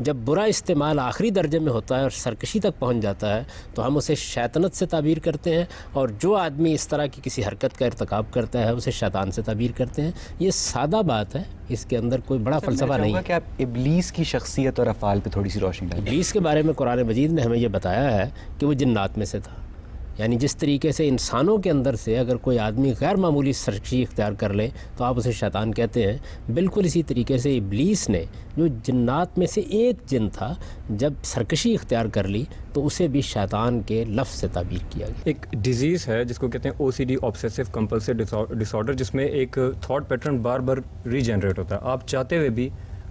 جب برا استعمال آخری درجے میں ہوتا ہے اور سرکشی تک پہنچ جاتا ہے تو ہم اسے شیطنت سے تعبیر کرتے ہیں, اور جو آدمی اس طرح کی کسی حرکت کا ارتکاب کرتا ہے اسے شیطان سے تعبیر کرتے ہیں. یہ سادہ بات ہے, اس کے اندر کوئی بڑا فلسفہ نہیں ہے. کہ آپ ابلیس کی شخصیت اور افعال پہ تھوڑی سی روشنی ڈالیں. ابلیس کے بارے میں قرآن مجید نے ہمیں یہ بتایا ہے کہ وہ جنات میں سے تھا. یعنی جس طریقے سے انسانوں کے اندر سے اگر کوئی آدمی غیر معمولی سرکشی اختیار کر لے تو آپ اسے شیطان کہتے ہیں, بالکل اسی طریقے سے ابلیس نے جو جنات میں سے ایک جن تھا جب سرکشی اختیار کر لی تو اسے بھی شیطان کے لفظ سے تعبیر کیا گیا. ایک ڈیزیز ہے جس کو کہتے ہیں OCD آبسیسو کمپلسو ڈس آرڈر, جس میں ایک تھاٹ پیٹرن بار بار ری جنریٹ ہوتا ہے, آپ چاہتے ہوئے بھی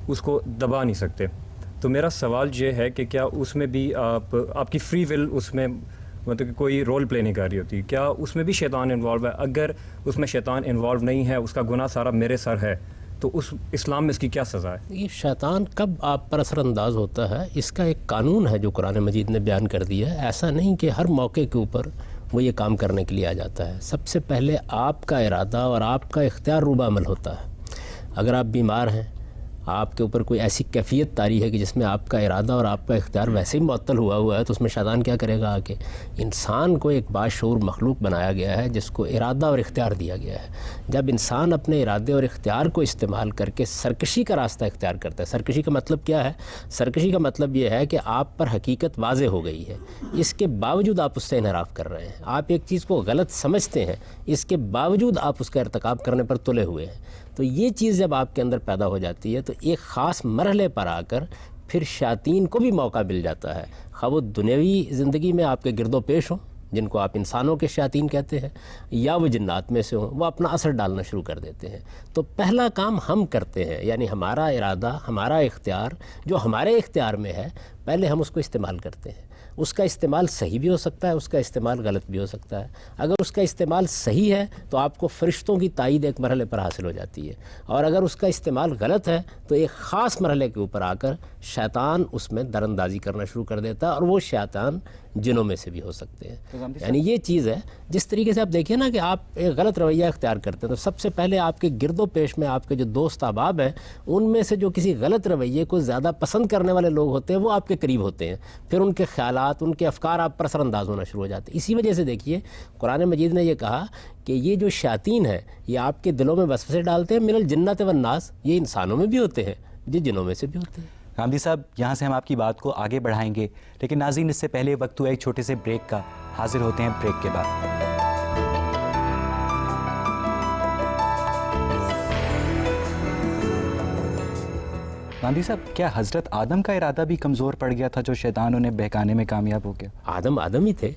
اس کو دبا نہیں سکتے. تو میرا سوال یہ ہے کہ کیا اس میں بھی آپ کی فری ول اس میں مطلب کہ کوئی رول پلے نہیں کر رہی ہوتی, کیا اس میں بھی شیطان انوالو ہے؟ اگر اس میں شیطان انوالو نہیں ہے, اس کا گناہ سارا میرے سر ہے, تو اس اسلام میں اس کی کیا سزا ہے؟ یہ شیطان کب آپ پر اثر انداز ہوتا ہے اس کا ایک قانون ہے جو قرآن مجید نے بیان کر دیا ہے. ایسا نہیں کہ ہر موقع کے اوپر وہ یہ کام کرنے کے لیے آ جاتا ہے. سب سے پہلے آپ کا ارادہ اور آپ کا اختیار روبہ عمل ہوتا ہے. اگر آپ بیمار ہیں, آپ کے اوپر کوئی ایسی کیفیت طاری ہے کہ جس میں آپ کا ارادہ اور آپ کا اختیار ویسے ہی معطل ہوا ہے, تو اس میں شیطان کیا کرے گا؟ آکے انسان کو ایک باشعور مخلوق بنایا گیا ہے جس کو ارادہ اور اختیار دیا گیا ہے. جب انسان اپنے ارادے اور اختیار کو استعمال کر کے سرکشی کا راستہ اختیار کرتا ہے, سرکشی کا مطلب کیا ہے؟ سرکشی کا مطلب یہ ہے کہ آپ پر حقیقت واضح ہو گئی ہے, اس کے باوجود آپ اس سے انحراف کر رہے ہیں. آپ ایک چیز کو غلط سمجھتے ہیں, اس کے باوجود آپ اس کا ارتکاب کرنے پر تلے ہوئے ہیں. تو یہ چیز جب آپ کے اندر پیدا ہو جاتی ہے تو ایک خاص مرحلے پر آ کر پھر شیاطین کو بھی موقع مل جاتا ہے, خواہ وہ دنیاوی زندگی میں آپ کے گرد و پیش ہوں جن کو آپ انسانوں کے شیاطین کہتے ہیں, یا وہ جنات میں سے ہوں, وہ اپنا اثر ڈالنا شروع کر دیتے ہیں. تو پہلا کام ہم کرتے ہیں, یعنی ہمارا ارادہ, ہمارا اختیار جو ہمارے اختیار میں ہے, پہلے ہم اس کو استعمال کرتے ہیں. اس کا استعمال صحیح بھی ہو سکتا ہے, اس کا استعمال غلط بھی ہو سکتا ہے. اگر اس کا استعمال صحیح ہے تو آپ کو فرشتوں کی تائید ایک مرحلے پر حاصل ہو جاتی ہے, اور اگر اس کا استعمال غلط ہے تو ایک خاص مرحلے کے اوپر آ کر شیطان اس میں در اندازی کرنا شروع کر دیتا ہے, اور وہ شیطان جنوں میں سے بھی ہو سکتے ہیں. یعنی یہ چیز ہے, جس طریقے سے آپ دیکھیں نا کہ آپ ایک غلط رویہ اختیار کرتے ہیں تو سب سے پہلے آپ کے گرد و پیش میں آپ کے جو دوست احباب ہیں ان میں سے جو کسی غلط رویے کو زیادہ پسند کرنے والے لوگ ہوتے ہیں وہ آپ کے قریب ہوتے ہیں. پھر ان کے خیالات, ان کے افکار آپ پر اثر انداز ہونا شروع ہو جاتے ہیں. اسی وجہ سے دیکھیے قرآن مجید نے یہ کہا کہ یہ جو شیاطین ہیں یہ آپ کے دلوں میں وسوسے ڈالتے ہیں, من الجنۃ والناس, یہ انسانوں میں بھی ہوتے ہیں, یہ جنوں میں سے بھی ہوتے ہیں. غامدی صاحب, یہاں سے ہم آپ کی بات کو آگے بڑھائیں گے, لیکن ناظرین اس سے پہلے وقت ہوا ایک چھوٹے سے بریک کا. حاضر ہوتے ہیں بریک کے بعد. غامدی صاحب, کیا حضرت آدم کا ارادہ بھی کمزور پڑ گیا تھا جو شیطان انہیں بہکانے میں کامیاب ہو گیا؟ آدم ہی تھے,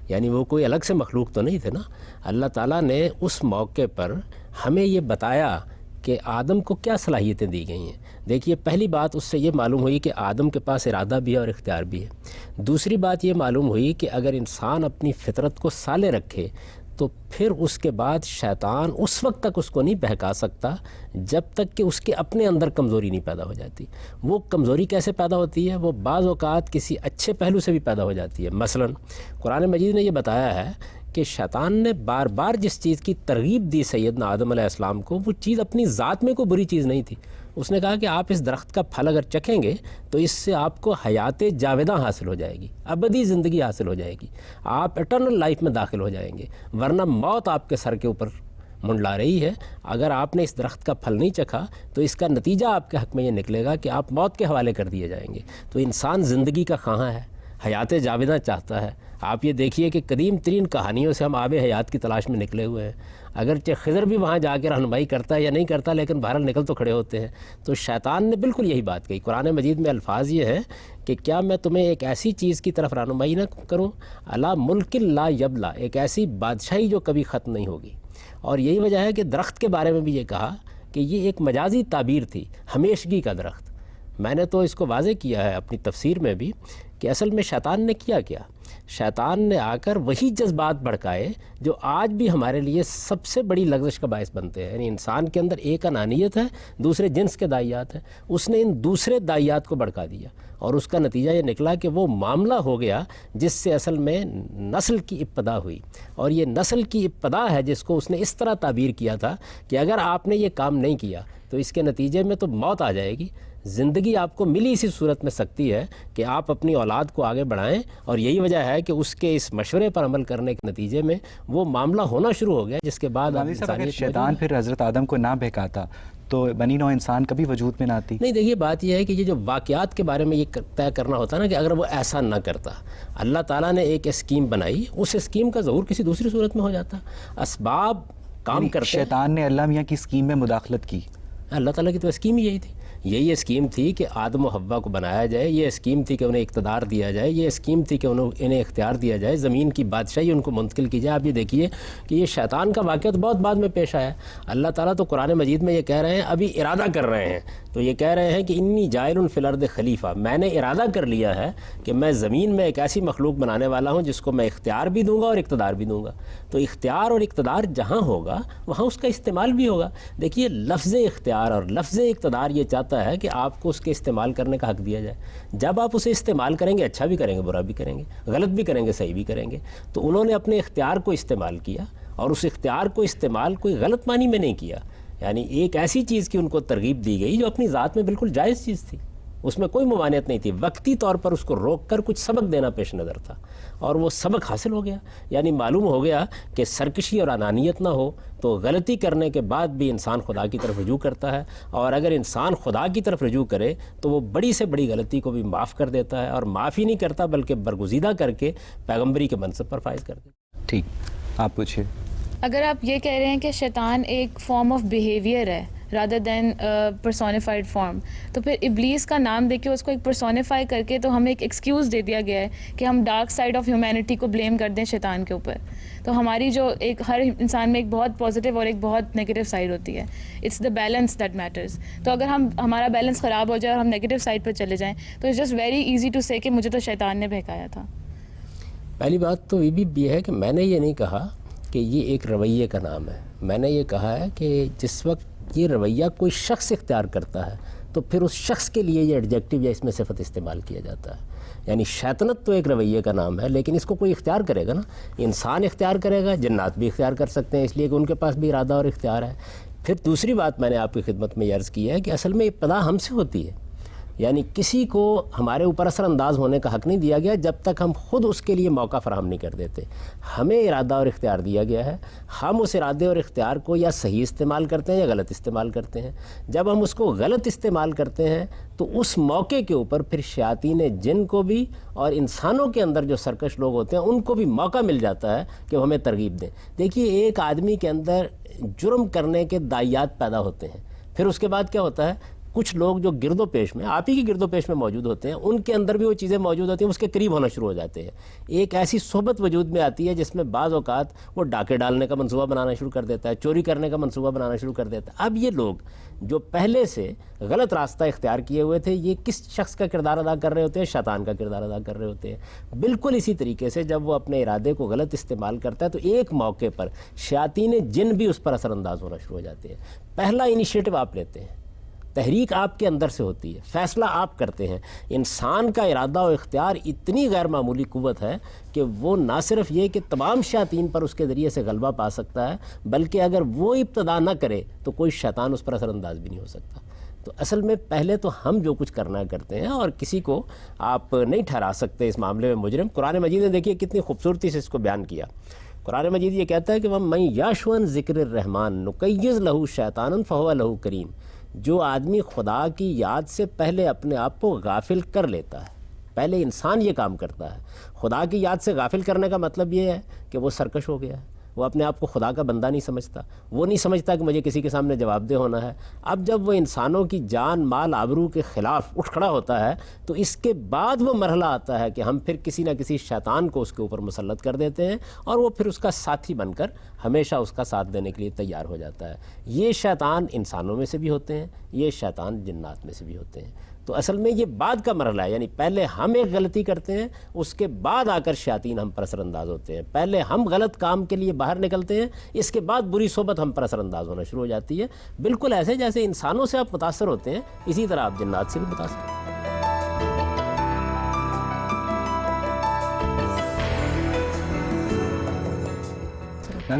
یعنی وہ کوئی الگ سے مخلوق تو نہیں تھے نا. اللہ تعالیٰ نے اس موقع پر ہمیں یہ بتایا کہ آدم کو کیا صلاحیتیں دی گئی ہیں. دیکھیے, پہلی بات اس سے یہ معلوم ہوئی کہ آدم کے پاس ارادہ بھی ہے اور اختیار بھی ہے. دوسری بات یہ معلوم ہوئی کہ اگر انسان اپنی فطرت کو سالے رکھے تو پھر اس کے بعد شیطان اس وقت تک اس کو نہیں بہکا سکتا جب تک کہ اس کے اپنے اندر کمزوری نہیں پیدا ہو جاتی. وہ کمزوری کیسے پیدا ہوتی ہے؟ وہ بعض اوقات کسی اچھے پہلو سے بھی پیدا ہو جاتی ہے. مثلا قرآن مجید نے یہ بتایا ہے کہ شیطان نے بار بار جس چیز کی ترغیب دی سیدنا آدم علیہ السلام کو, وہ چیز اپنی ذات میں کوئی بری چیز نہیں تھی. اس نے کہا کہ آپ اس درخت کا پھل اگر چکھیں گے تو اس سے آپ کو حیات جاوداں حاصل ہو جائے گی, ابدی زندگی حاصل ہو جائے گی, آپ اٹرنل لائف میں داخل ہو جائیں گے, ورنہ موت آپ کے سر کے اوپر منڈلا رہی ہے. اگر آپ نے اس درخت کا پھل نہیں چکھا تو اس کا نتیجہ آپ کے حق میں یہ نکلے گا کہ آپ موت کے حوالے کر دیے جائیں گے. تو انسان زندگی کا خواہاں ہے, حیات جاوداں چاہتا ہے. آپ یہ دیکھیے کہ قدیم ترین کہانیوں سے ہم آب حیات کی تلاش میں نکلے ہوئے ہیں. اگرچہ خضر بھی وہاں جا کے رہنمائی کرتا ہے یا نہیں کرتا, لیکن بہرحال نکل تو کھڑے ہوتے ہیں. تو شیطان نے بالکل یہی بات کہی. قرآن مجید میں الفاظ یہ ہے کہ کیا میں تمہیں ایک ایسی چیز کی طرف رہنمائی نہ کروں, الا ملک لا یبلا, ایک ایسی بادشاہی جو کبھی ختم نہیں ہوگی. اور یہی وجہ ہے کہ درخت کے بارے میں بھی یہ کہا کہ یہ ایک مجازی تعبیر تھی, ہمیشگی کا درخت. میں نے تو اس کو واضح کیا ہے اپنی تفسیر میں بھی کہ اصل میں شیطان نے کیا, شیطان نے آ کر وہی جذبات بھڑکائے جو آج بھی ہمارے لیے سب سے بڑی لغزش کا باعث بنتے ہیں. یعنی انسان کے اندر ایک انانیت ہے, دوسرے جنس کے داعیات ہیں. اس نے ان دوسرے داعیات کو بھڑکا دیا اور اس کا نتیجہ یہ نکلا کہ وہ معاملہ ہو گیا جس سے اصل میں نسل کی ابتدا ہوئی. اور یہ نسل کی ابتدا ہے جس کو اس نے اس طرح تعبیر کیا تھا کہ اگر آپ نے یہ کام نہیں کیا تو اس کے نتیجے میں تو موت آ جائے گی. زندگی آپ کو ملی اسی صورت میں سکتی ہے کہ آپ اپنی اولاد کو آگے بڑھائیں, اور یہی وجہ ہے کہ اس کے اس مشورے پر عمل کرنے کے نتیجے میں وہ معاملہ ہونا شروع ہو گیا جس کے بعد اگر شیطان پھر حضرت آدم کو نہ بہکاتا تو بنی نوع انسان کبھی وجود میں نہ آتی. نہیں, دیکھیے بات یہ ہے کہ یہ جو واقعات کے بارے میں یہ طے کرنا ہوتا ہے نا کہ اگر وہ ایسا نہ کرتا, اللہ تعالیٰ نے ایک اسکیم بنائی, اس اسکیم کا ظہور کسی دوسری صورت میں ہو جاتا. اسباب کام کرتے, شیطان نے اللہ میاں کی اسکیم میں مداخلت کی. اللہ تعالیٰ کی تو اسکیم ہی یہی تھی. یہی اسکیم تھی کہ آدم و حوا کو بنایا جائے, یہ اسکیم تھی کہ انہیں اقتدار دیا جائے, یہ اسکیم تھی کہ انہیں اختیار دیا جائے, زمین کی بادشاہی ان کو منتقل کی جائے. آپ یہ دیکھیے کہ یہ شیطان کا واقعہ تو بہت بعد میں پیش آیا. اللہ تعالیٰ تو قرآن مجید میں یہ کہہ رہے ہیں, ابھی ارادہ کر رہے ہیں, تو یہ کہہ رہے ہیں کہ انی جاعل فی الارض خلیفہ, میں نے ارادہ کر لیا ہے کہ میں زمین میں ایک ایسی مخلوق بنانے والا ہوں جس کو میں اختیار بھی دوں گا اور اقتدار بھی دوں گا. تو اختیار اور اقتدار جہاں ہوگا وہاں اس کا استعمال بھی ہوگا. دیکھیے لفظ اختیار اور لفظ اقتدار یہ چاہتا ہے کہ آپ کو اس کے استعمال کرنے کا حق دیا جائے. جب آپ اسے استعمال کریں گے, اچھا بھی کریں گے, برا بھی کریں گے, غلط بھی کریں گے, صحیح بھی کریں گے. تو انہوں نے اپنے اختیار کو استعمال کیا, اور اس اختیار کو استعمال کوئی غلط معنی میں نہیں کیا. یعنی ایک ایسی چیز کی ان کو ترغیب دی گئی جو اپنی ذات میں بالکل جائز چیز تھی, اس میں کوئی ممانعت نہیں تھی. وقتی طور پر اس کو روک کر کچھ سبق دینا پیش نظر تھا, اور وہ سبق حاصل ہو گیا. یعنی معلوم ہو گیا کہ سرکشی اور انانیت نہ ہو تو غلطی کرنے کے بعد بھی انسان خدا کی طرف رجوع کرتا ہے, اور اگر انسان خدا کی طرف رجوع کرے تو وہ بڑی سے بڑی غلطی کو بھی معاف کر دیتا ہے, اور معاف ہی نہیں کرتا بلکہ برگزیدہ کر کے پیغمبری کے منصب پر فائز کر دیتا ہے. ٹھیک, آپ پوچھیے. اگر آپ یہ کہہ رہے ہیں کہ شیطان ایک فارم آف بیہیویئر ہے رادر دین پرسونیفائڈ فارم, تو پھر ابلیس کا نام دے کے اس کو ایک پرسونیفائی کر کے تو ہمیں ایک ایکسکیوز دے دیا گیا ہے کہ ہم ڈارک سائڈ آف ہیومینٹی کو بلیم کر دیں شیطان کے اوپر. تو ہماری جو ایک ہر انسان میں ایک بہت پازیٹیو اور ایک بہت نیگیٹو سائڈ ہوتی ہے. It's the balance that matters. تو اگر ہمارا بیلنس خراب ہو جائے اور ہم نیگیٹو سائڈ پر چلے جائیں تو it's just very easy to say کہ مجھے تو شیطان نے بہکایا تھا. پہلی بات تو یہ بھی ہے کہ میں نے یہ نہیں کہا کہ یہ ایک رویے کا نام ہے. میں نے یہ کہا ہے کہ جس وقت یہ رویہ کوئی شخص اختیار کرتا ہے تو پھر اس شخص کے لیے یہ ایڈجیکٹو یا اس میں صفت استعمال کیا جاتا ہے. یعنی شیطنت تو ایک رویے کا نام ہے, لیکن اس کو کوئی اختیار کرے گا نا. انسان اختیار کرے گا, جنات بھی اختیار کر سکتے ہیں, اس لیے کہ ان کے پاس بھی ارادہ اور اختیار ہے. پھر دوسری بات میں نے آپ کی خدمت میں یہ عرض کی ہے کہ اصل میں ابتدا ہم سے ہوتی ہے. یعنی کسی کو ہمارے اوپر اثر انداز ہونے کا حق نہیں دیا گیا جب تک ہم خود اس کے لیے موقع فراہم نہیں کر دیتے. ہمیں ارادہ اور اختیار دیا گیا ہے, ہم اس ارادے اور اختیار کو یا صحیح استعمال کرتے ہیں یا غلط استعمال کرتے ہیں. جب ہم اس کو غلط استعمال کرتے ہیں تو اس موقع کے اوپر پھر شیاطین جن کو بھی اور انسانوں کے اندر جو سرکش لوگ ہوتے ہیں ان کو بھی موقع مل جاتا ہے کہ وہ ہمیں ترغیب دیں. دیکھیے ایک آدمی کے اندر جرم کرنے کے داعیات پیدا ہوتے ہیں, پھر اس کے بعد کیا ہوتا ہے, کچھ لوگ جو گرد و پیش میں آپ ہی کی گرد و پیش میں موجود ہوتے ہیں ان کے اندر بھی وہ چیزیں موجود ہوتی ہیں, اس کے قریب ہونا شروع ہو جاتے ہیں. ایک ایسی صحبت وجود میں آتی ہے جس میں بعض اوقات وہ ڈاکے ڈالنے کا منصوبہ بنانا شروع کر دیتا ہے, چوری کرنے کا منصوبہ بنانا شروع کر دیتا ہے. اب یہ لوگ جو پہلے سے غلط راستہ اختیار کیے ہوئے تھے یہ کس شخص کا کردار ادا کر رہے ہوتے ہیں, شیطان کا کردار ادا کر رہے ہوتے ہیں. بالکل اسی طریقے سے جب وہ اپنے ارادے کو غلط استعمال کرتا ہے تو ایک موقع پر شیاطین جن بھی اس پر اثر انداز ہونا شروع ہو جاتے ہیں. پہلا انیشیٹو آپ لیتے ہیں, تحریک آپ کے اندر سے ہوتی ہے, فیصلہ آپ کرتے ہیں. انسان کا ارادہ و اختیار اتنی غیر معمولی قوت ہے کہ وہ نہ صرف یہ کہ تمام شیاطین پر اس کے ذریعے سے غلبہ پا سکتا ہے بلکہ اگر وہ ابتدا نہ کرے تو کوئی شیطان اس پر اثر انداز بھی نہیں ہو سکتا. تو اصل میں پہلے تو ہم جو کچھ کرنا کرتے ہیں اور کسی کو آپ نہیں ٹھہرا سکتے اس معاملے میں مجرم. قرآن مجید نے دیکھیے کتنی خوبصورتی سے اس کو بیان کیا. قرآن مجید یہ کہتا ہے کہ وَمَن یَعْشُ عَن ذِکْرِ الرَّحْمَٰنِ نُقَیِّضْ لَهُ شَیْطَانًا فَهُوَ لَهُ قَرِینٌ. جو آدمی خدا کی یاد سے پہلے اپنے آپ کو غافل کر لیتا ہے, پہلے انسان یہ کام کرتا ہے. خدا کی یاد سے غافل کرنے کا مطلب یہ ہے کہ وہ سرکش ہو گیا ہے, وہ اپنے آپ کو خدا کا بندہ نہیں سمجھتا, وہ نہیں سمجھتا کہ مجھے کسی کے سامنے جواب دہ ہونا ہے. اب جب وہ انسانوں کی جان مال آبرو کے خلاف اٹھ کھڑا ہوتا ہے تو اس کے بعد وہ مرحلہ آتا ہے کہ ہم پھر کسی نہ کسی شیطان کو اس کے اوپر مسلط کر دیتے ہیں اور وہ پھر اس کا ساتھی بن کر ہمیشہ اس کا ساتھ دینے کے لیے تیار ہو جاتا ہے. یہ شیطان انسانوں میں سے بھی ہوتے ہیں, یہ شیطان جنات میں سے بھی ہوتے ہیں. تو اصل میں یہ بعد کا مرحلہ ہے, یعنی پہلے ہم ایک غلطی کرتے ہیں اس کے بعد آ کر شیاطین ہم پر اثر انداز ہوتے ہیں. پہلے ہم غلط کام کے لیے باہر نکلتے ہیں, اس کے بعد بری صحبت ہم پر اثر انداز ہونا شروع ہو جاتی ہے. بالکل ایسے جیسے انسانوں سے آپ متاثر ہوتے ہیں اسی طرح آپ جنات سے بھی متاثر ہیں.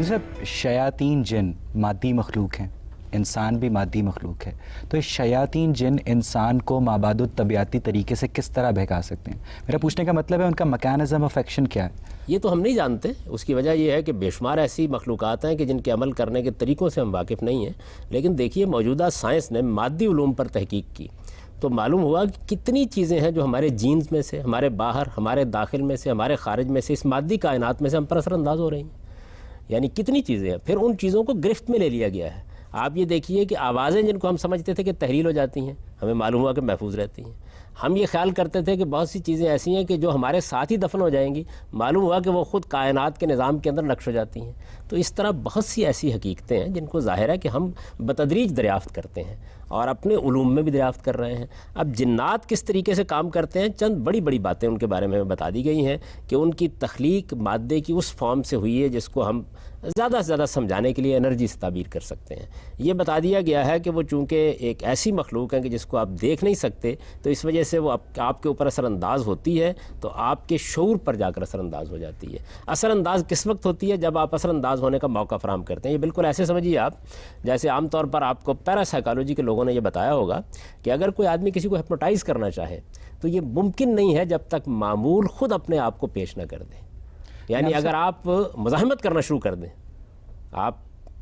صاحب شیاطین جن مادی مخلوق ہیں, انسان بھی مادی مخلوق ہے، تو شیاطین جن انسان کو مابعد الطبیعتی طریقے سے کس طرح بہکا سکتے ہیں؟ میرا پوچھنے کا مطلب ہے ان کا میکانزم آف ایکشن کیا ہے؟ یہ تو ہم نہیں جانتے. اس کی وجہ یہ ہے کہ بے شمار ایسی مخلوقات ہیں کہ جن کے عمل کرنے کے طریقوں سے ہم واقف نہیں ہیں. لیکن دیکھیے موجودہ سائنس نے مادی علوم پر تحقیق کی تو معلوم ہوا کہ کتنی چیزیں ہیں جو ہمارے جینز میں سے، ہمارے باہر، ہمارے داخل میں سے، ہمارے خارج میں سے، اس مادی کائنات میں سے ہم پر اثر انداز ہو رہی ہیں. یعنی کتنی چیزیں ہیں. پھر ان چیزوں کو گرفت میں لے لیا گیا ہے. آپ یہ دیکھیے کہ آوازیں جن کو ہم سمجھتے تھے کہ تحلیل ہو جاتی ہیں، ہمیں معلوم ہوا کہ محفوظ رہتی ہیں. ہم یہ خیال کرتے تھے کہ بہت سی چیزیں ایسی ہیں کہ جو ہمارے ساتھ ہی دفن ہو جائیں گی، معلوم ہوا کہ وہ خود کائنات کے نظام کے اندر نقش ہو جاتی ہیں. تو اس طرح بہت سی ایسی حقیقتیں ہیں جن کو ظاہر ہے کہ ہم بتدریج دریافت کرتے ہیں اور اپنے علوم میں بھی دریافت کر رہے ہیں. اب جنات کس طریقے سے کام کرتے ہیں، چند بڑی بڑی باتیں ان کے بارے میں بتا دی گئی ہیں کہ ان کی تخلیق مادے کی اس فارم سے ہوئی ہے جس کو ہم زیادہ سے زیادہ سمجھانے کے لیے انرجی سے تعبیر کر سکتے ہیں. یہ بتا دیا گیا ہے کہ وہ چونکہ ایک ایسی مخلوق ہے کہ جس کو آپ دیکھ نہیں سکتے، تو اس وجہ سے وہ آپ کے اوپر اثر انداز ہوتی ہے تو آپ کے شعور پر جا کر اثر انداز ہو جاتی ہے. اثر انداز کس وقت ہوتی ہے؟ جب آپ اثر انداز ہونے کا موقع فراہم کرتے ہیں. یہ بالکل ایسے سمجھیے آپ جیسے عام طور پر آپ کو پیرا سائیکالوجی کے لوگوں نے یہ بتایا ہوگا کہ اگر کوئی آدمی کسی کو ہپنوٹائز کرنا چاہے تو یہ ممکن نہیں ہے جب تک معمول خود اپنے آپ کو پیش نہ کر دے. یعنی اگر آپ مزاحمت کرنا شروع کر دیں، آپ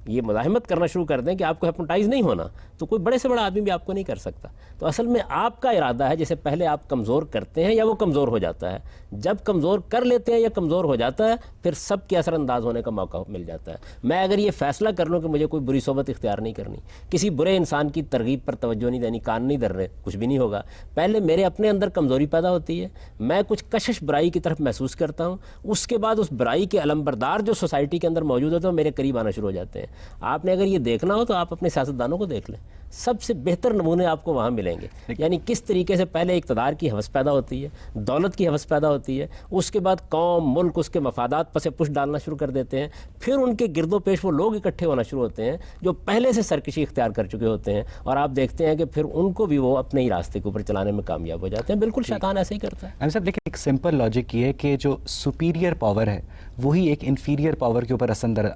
یہ مزاحمت کرنا شروع کر دیں کہ آپ کو ہپنوٹائز نہیں ہونا، تو کوئی بڑے سے بڑا آدمی بھی آپ کو نہیں کر سکتا. تو اصل میں آپ کا ارادہ ہے جسے پہلے آپ کمزور کرتے ہیں یا وہ کمزور ہو جاتا ہے. جب کمزور کر لیتے ہیں یا کمزور ہو جاتا ہے پھر سب کے اثر انداز ہونے کا موقع مل جاتا ہے. میں اگر یہ فیصلہ کر لوں کہ مجھے کوئی بری صحبت اختیار نہیں کرنی، کسی برے انسان کی ترغیب پر توجہ نہیں دینی، کان نہیں در رہے، کچھ بھی نہیں ہوگا. پہلے میرے اپنے اندر کمزوری پیدا ہوتی ہے، میں کچھ کشش برائی کی طرف محسوس کرتا ہوں، اس کے بعد اس برائی کے علمبردار جو سوسائٹی کے اندر موجود ہوتے ہیں وہ میرے قریب آنا شروع ہو جاتے ہیں. آپ نے اگر یہ دیکھنا ہو تو آپ اپنے سیاستدانوں کو دیکھ لیں، سب سے بہتر نمونے آپ کو وہاں ملیں گے. یعنی کس طریقے سے پہلے اقتدار کی ہوس پیدا ہوتی ہے، دولت کی ہوس پیدا ہوتی ہے، اس کے بعد قوم، ملک، اس کے مفادات پس پش ڈالنا شروع کر دیتے ہیں. پھر ان کے گرد و پیش وہ لوگ اکٹھے ہونا شروع ہوتے ہیں جو پہلے سے سرکشی اختیار کر چکے ہوتے ہیں، اور آپ دیکھتے ہیں کہ پھر ان کو بھی وہ اپنے ہی راستے کے اوپر چلانے میں کامیاب ہو جاتے ہیں. بالکل شیطان ایسے ہی کرتا ہے. صاحب لیکن ایک سمپل لاجک یہ ہے کہ جو سپیریئر پاور ہے وہی ایک انفیریئر پاور کے اوپر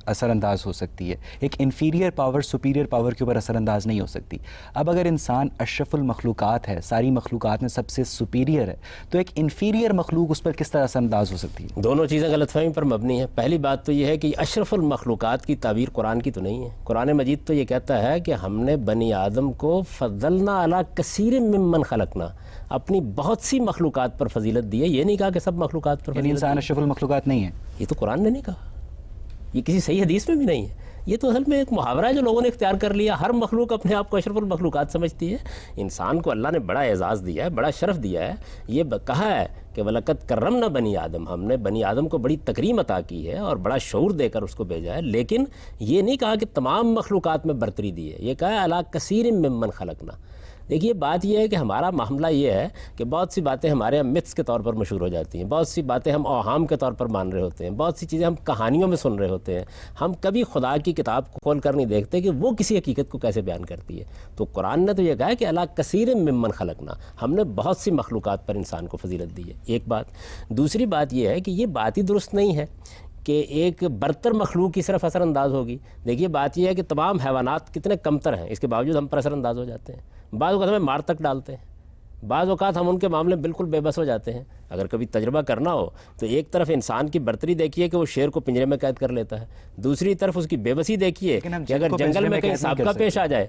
اثر انداز ہو سکتی ہے. ایک انفیریئر پاور سپیریئر پاور کے اوپر اثر انداز نہیں ہو سکتی. اب اگر انسان اشرف المخلوقات ہے، ساری مخلوقات میں سب سے سپیریئر ہے، تو ایک انفیریئر مخلوق اس پر کس طرح اثر انداز ہو سکتی ہے؟ دونوں چیزیں غلط فہمی پر مبنی ہیں. پہلی بات تو یہ ہے کہ اشرف المخلوقات کی تعبیر قرآن کی تو نہیں ہے. قرآن مجید تو یہ کہتا ہے کہ ہم نے بنی آدم کو فضلنا علی کثیر ممن خلقنا، اپنی بہت سی مخلوقات پر فضیلت دی ہے. یہ نہیں کہا کہ سب مخلوقات پر یعنی انسان اشرف المخلوقات نہیں ہے. یہ تو قرآن نے نہیں کہا، یہ کسی صحیح حدیث میں بھی نہیں ہے. یہ تو اصل میں ایک محاورہ ہے جو لوگوں نے اختیار کر لیا. ہر مخلوق اپنے آپ کو اشرف المخلوقات سمجھتی ہے. انسان کو اللہ نے بڑا اعزاز دیا ہے، بڑا شرف دیا ہے. یہ کہا ہے کہ وَلَقَدْ كَرَّمْنَا بنی آدم، ہم نے بنی آدم کو بڑی تکریم عطا کی ہے اور بڑا شعور دے کر اس کو بھیجا ہے. لیکن یہ نہیں کہا کہ تمام مخلوقات میں برتری دی ہے. یہ کہا ہے عَلَىٰ كَثِيرٍ مِّمَّنْ خَلَقْنَا. دیکھیے بات یہ ہے کہ ہمارا معاملہ یہ ہے کہ بہت سی باتیں ہمارے ہم متس کے طور پر مشہور ہو جاتی ہیں، بہت سی باتیں ہم اوہام کے طور پر مان رہے ہوتے ہیں، بہت سی چیزیں ہم کہانیوں میں سن رہے ہوتے ہیں. ہم کبھی خدا کی کتاب کو کھول کر نہیں دیکھتے کہ وہ کسی حقیقت کو کیسے بیان کرتی ہے. تو قرآن نے تو یہ کہا ہے کہ عَلَىٰ كَثِيرٍ مِّمَّنْ خَلَقْنَا، ہم نے بہت سی مخلوقات پر انسان کو فضیلت دی ہے. ایک بات. دوسری بات یہ ہے کہ یہ بات ہی درست نہیں ہے کہ ایک برتر مخلوق کی صرف اثر انداز ہوگی. دیکھیے بات یہ ہے کہ تمام حیوانات کتنے کمتر ہیں، اس کے باوجود ہم پر اثر انداز ہو جاتے ہیں. بعض اوقات ہمیں مار تک ڈالتے ہیں، بعض اوقات ہم ان کے معاملے میں بالکل بے بس ہو جاتے ہیں. اگر کبھی تجربہ کرنا ہو تو ایک طرف انسان کی برتری دیکھیے کہ وہ شیر کو پنجرے میں قید کر لیتا ہے، دوسری طرف اس کی بے بسی دیکھیے کہ اگر جنگل میں کہیں سابقہ پیش آ جائے،